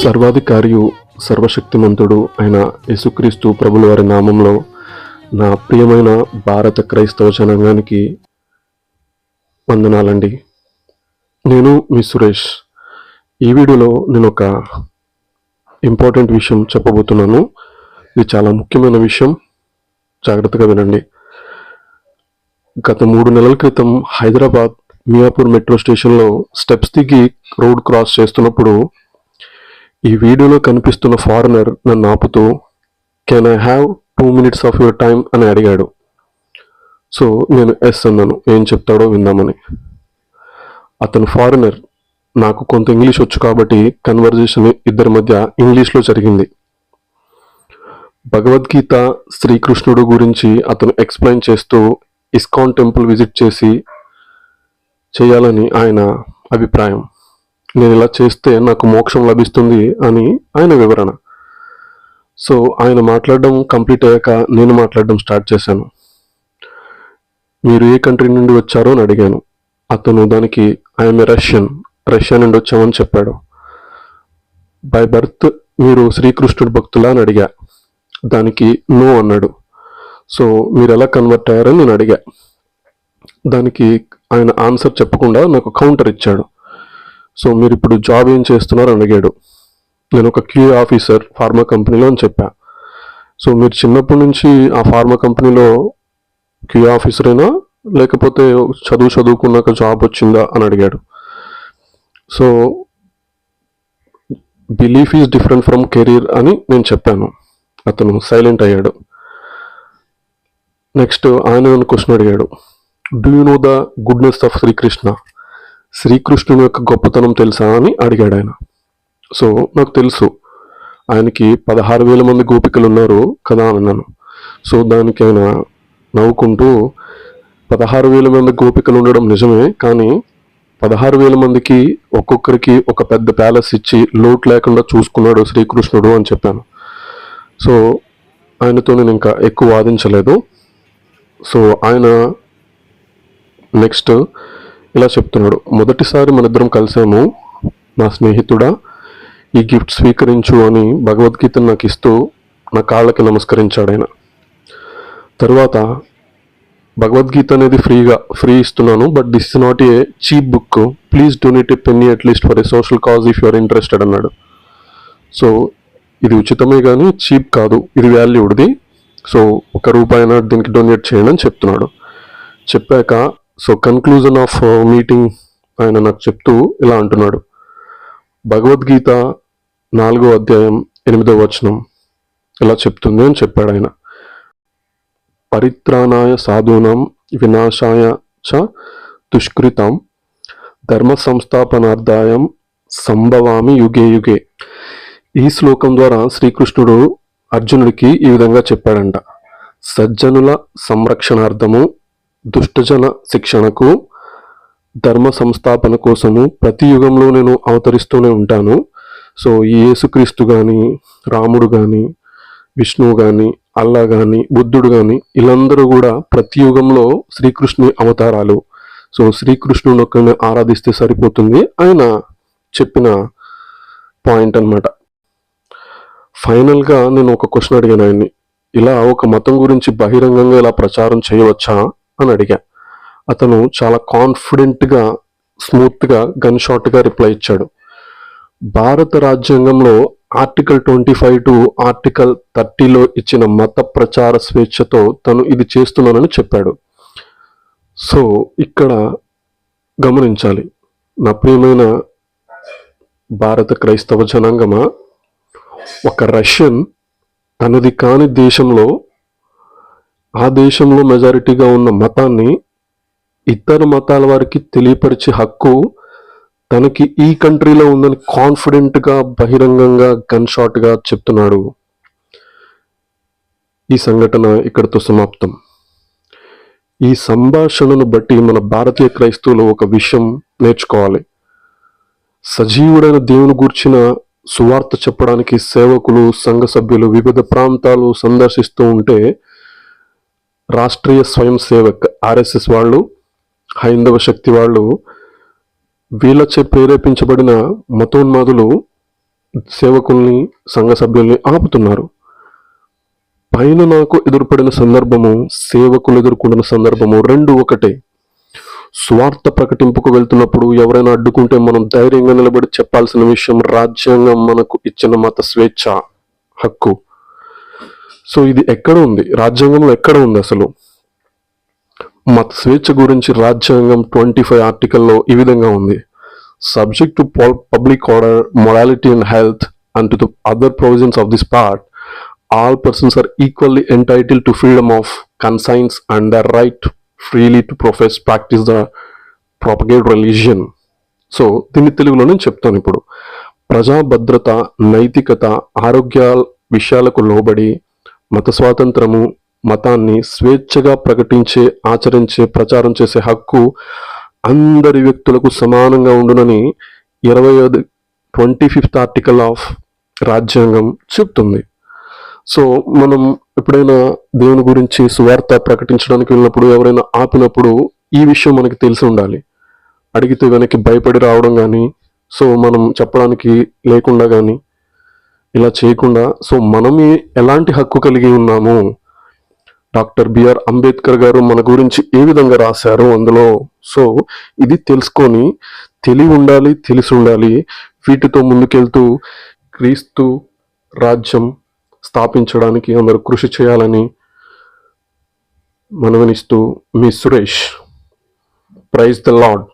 సర్వాధికారియు సర్వశక్తిమంతుడు అయిన యేసుక్రీస్తు ప్రభుల వారి నామంలో నా ప్రియమైన భారత క్రైస్తవ జనాంగానికి వందనాలండి. నేను మీ సురేష్. ఈ వీడియోలో నేను ఒక ఇంపార్టెంట్ విషయం చెప్పబోతున్నాను. ఇది చాలా ముఖ్యమైన విషయం, జాగ్రత్తగా వినండి. గత 3 నెలల క్రితం హైదరాబాద్ మియాపూర్ మెట్రో స్టేషన్లో స్టెప్స్ దిగి రోడ్ క్రాస్ చేస్తున్నప్పుడు ఈ వీడియోలో కనిపిస్తున్న ఫారినర్ నన్ను ఆపుతూ can I have 2 minutes of your time అని అడిగాడు. సో నేను ఎస్ అన్నాను, ఏం చెప్తాడో విందామని. అతను ఫారినర్, నాకు కొంత ఇంగ్లీష్ వచ్చు కాబట్టి కన్వర్జేషన్ ఇద్దరి మధ్య ఇంగ్లీష్లో జరిగింది. భగవద్గీత శ్రీకృష్ణుడు గురించి అతను ఎక్స్ప్లెయిన్ చేస్తూ ఇస్కాన్ టెంపుల్ విజిట్ చేయాలని ఆయన అభిప్రాయం. నేను ఇలా చేస్తే నాకు మోక్షం లభిస్తుంది అని ఆయన వివరణ. సో ఆయన మాట్లాడడం కంప్లీట్ అయ్యాక నేను మాట్లాడడం స్టార్ట్ చేశాను. మీరు ఏ కంట్రీ నుండి వచ్చారో అని అడిగాను. అతను దానికి ఐఎమ్ ఏ రష్యా నుండి వచ్చామని చెప్పాడు. బై బర్త్ మీరు శ్రీకృష్ణుడు భక్తులా అని అడిగా. దానికి నో అన్నాడు. సో మీరు ఎలా కన్వర్ట్ అయ్యారని నేను అడిగా. దానికి ఆయన ఆన్సర్ చెప్పకుండా నాకు కౌంటర్ ఇచ్చాడు. సో మీరు ఇప్పుడు జాబ్ ఏం చేస్తున్నారు అని అడిగాడు. నేను ఒక క్యూఏ ఆఫీసర్ ఫార్మా కంపెనీలో అని చెప్పా. సో మీరు చిన్నప్పటి నుంచి ఆ ఫార్మా కంపెనీలో క్యూఏ ఆఫీసర్ అయినా లేకపోతే చదువుకున్నాక జాబ్ వచ్చిందా అని అడిగాడు. So belief is different from career అని నేను చెప్పాను. అతను సైలెంట్ అయ్యాడు. నెక్స్ట్ ఆయన నన్ను క్వశ్చన్ అడిగాడు, do you know the goodness of Srikrishna? శ్రీకృష్ణుని యొక్క గొప్పతనం తెలుసా అని అడిగాడు ఆయన. సో నాకు తెలుసు, ఆయనకి 16,000 మంది గోపికలు ఉన్నారు కదా అన్నాను. సో దానికి ఆయన నవ్వుకుంటూ 16,000 మంది గోపికలు ఉండడం నిజమే, కానీ 16,000 మందికి ఒక్కొక్కరికి ఒక పెద్ద ప్యాలెస్ ఇచ్చి లోటు లేకుండా చూసుకున్నాడు శ్రీకృష్ణుడు అని చెప్పాను. సో ఆయనతో నేను ఇంకా ఎక్కువ వాదించలేదు. సో ఆయన నెక్స్ట్ ఇలా చెప్తున్నాడు, మొదటిసారి మన ఇద్దరం కలిసాము, నా స్నేహితుడా ఈ గిఫ్ట్ స్వీకరించు అని భగవద్గీతను నాకు ఇస్తూ నా కాళ్ళకి నమస్కరించాడు ఆయన. తర్వాత భగవద్గీత అనేది ఫ్రీ ఇస్తున్నాను, but this is not a cheap book, please donate a penny at least for a social cause if you are interested అన్నాడు. సో ఇది ఉచితమే కానీ చీప్ కాదు, ఇది వాల్యూడ్ది. సో ₹1 దీనికి డొనేట్ చేయండి అని చెప్తున్నాడు. చెప్పాక సో కన్క్లూజన్ ఆఫ్ మీటింగ్ ఆయన నాకు చెప్తూ ఇలా అంటున్నాడు, భగవద్గీత 4వ అధ్యాయం 8వ వచనం ఇలా చెప్తుంది అని చెప్పాడు ఆయన. పరిత్రాణాయ సాధూనాం వినాశాయ చ దుష్కృతాం ధర్మ సంస్థాపనార్థాయం సంభవామి యుగే యుగే. ఈ శ్లోకం ద్వారా శ్రీకృష్ణుడు అర్జునుడికి ఈ విధంగా చెప్పాడంట, సజ్జనుల సంరక్షణార్థము, దుష్టజన శిక్షణకు, ధర్మ సంస్థాపన కోసము ప్రతి యుగంలో నేను అవతరిస్తూనే ఉంటాను. సో ఈ యేసుక్రీస్తు కానీ, రాముడు కానీ, విష్ణువు కానీ, అల్లా కానీ, బుద్ధుడు కానీ, వీళ్ళందరూ కూడా ప్రతి యుగంలో శ్రీకృష్ణుని అవతారాలు. సో శ్రీకృష్ణుని ఒక్కరిని ఆరాధిస్తే సరిపోతుంది ఆయన చెప్పిన పాయింట్ అన్నమాట. ఫైనల్గా నేను ఒక క్వశ్చన్ అడిగాను ఆయన్ని, ఇలా ఒక మతం గురించి బహిరంగంగా ఇలా ప్రచారం చేయవచ్చా అని అడిగా. అతను చాలా కాన్ఫిడెంట్గా, స్మూత్గా, గన్ షాట్గా రిప్లై ఇచ్చాడు. భారత రాజ్యాంగంలో ఆర్టికల్ 25 to ఆర్టికల్ 30లో ఇచ్చిన మత ప్రచార స్వేచ్ఛతో తను ఇది చేస్తున్నానని చెప్పాడు. సో ఇక్కడ గమనించాలి, నా ప్రియమైన భారత క్రైస్తవ జనాంగమా, ఒక రష్యన్ తనది కాని దేశంలో, ఆ దేశంలో మెజారిటీగా ఉన్న మతాన్ని ఇతర మతాల వారికి తెలియపరిచే హక్కు తనకి ఈ కంట్రీలో ఉందని కాన్ఫిడెంట్గా, బహిరంగంగా, గన్ షాట్గా చెప్తున్నాడు. ఈ సంఘటన ఇక్కడితో సమాప్తం. ఈ సంభాషణను బట్టి మన భారతీయ క్రైస్తవులు ఒక విషయం నేర్చుకోవాలి. సజీవుడైన దేవుని గూర్చిన సువార్త చెప్పడానికి సేవకులు, సంఘ సభ్యులు వివిధ ప్రాంతాలు సందర్శిస్తూ ఉంటే రాష్ట్రీయ స్వయం సేవక్ RSS వాళ్ళు, హైందవ శక్తి వాళ్ళు, వీళ్ళచే ప్రేరేపించబడిన మతోన్మాదులు సేవకుల్ని, సంఘ సభ్యుల్ని ఆపుతున్నారు. పైన నాకు ఎదురుపడిన సందర్భము, సేవకులు ఎదుర్కొంటున్న సందర్భము రెండు ఒకటే. స్వార్థ ప్రకటింపుకు వెళ్తున్నప్పుడు ఎవరైనా అడ్డుకుంటే మనం ధైర్యంగా నిలబడి చెప్పాల్సిన విషయం రాజ్యాంగం మనకు ఇచ్చిన మత స్వేచ్ఛ హక్కు. సో ఇది ఎక్కడ ఉంది? రాజ్యాంగంలో ఎక్కడ ఉంది అసలు? మత స్వేచ్ఛ గురించి రాజ్యాంగం 25 ఆర్టికల్లో ఈ విధంగా ఉంది. Subject to public order, morality and health, and to the other provisions of this part, all persons are equally entitled to freedom of conscience and their right freely to profess, practice the propagate religion. So దీన్ని తెలుగులో నేను చెప్తాను ఇప్పుడు. ప్రజా భద్రత, నైతికత, ఆరోగ్య విషయాలకు లోబడి మత స్వాతంత్రము, మతాన్ని స్వేచ్ఛగా ప్రకటించే, ఆచరించే, ప్రచారం చేసే హక్కు అందరి వ్యక్తులకు సమానంగా ఉండునని 25th ఆర్టికల్ ఆఫ్ రాజ్యాంగం చెప్తుంది. సో మనం ఎప్పుడైనా దేవుని గురించి సువార్త ప్రకటించడానికి వెళ్ళినప్పుడు, ఎవరైనా ఆపినప్పుడు ఈ విషయం మనకి తెలిసి ఉండాలి. అడిగితే వెనక్కి భయపడి రావడం కానీ, సో మనం చెప్పడానికి లేకుండా కానీ ఇలా చేయకుండా, సో మనమే ఎలాంటి హక్కు కలిగి ఉన్నాము, డాక్టర్ బిఆర్ అంబేద్కర్ గారు మన గురించి ఏ విధంగా రాశారు అందులో, సో ఇది తెలుసుకొని తెలివి ఉండాలి, తెలిసి ఉండాలి. వీటితో ముందుకెళ్తూ క్రీస్తు రాజ్యం స్థాపించడానికి అందరూ కృషి చేయాలని మనవనిస్తూ మీ సురేష్. Praise the lord.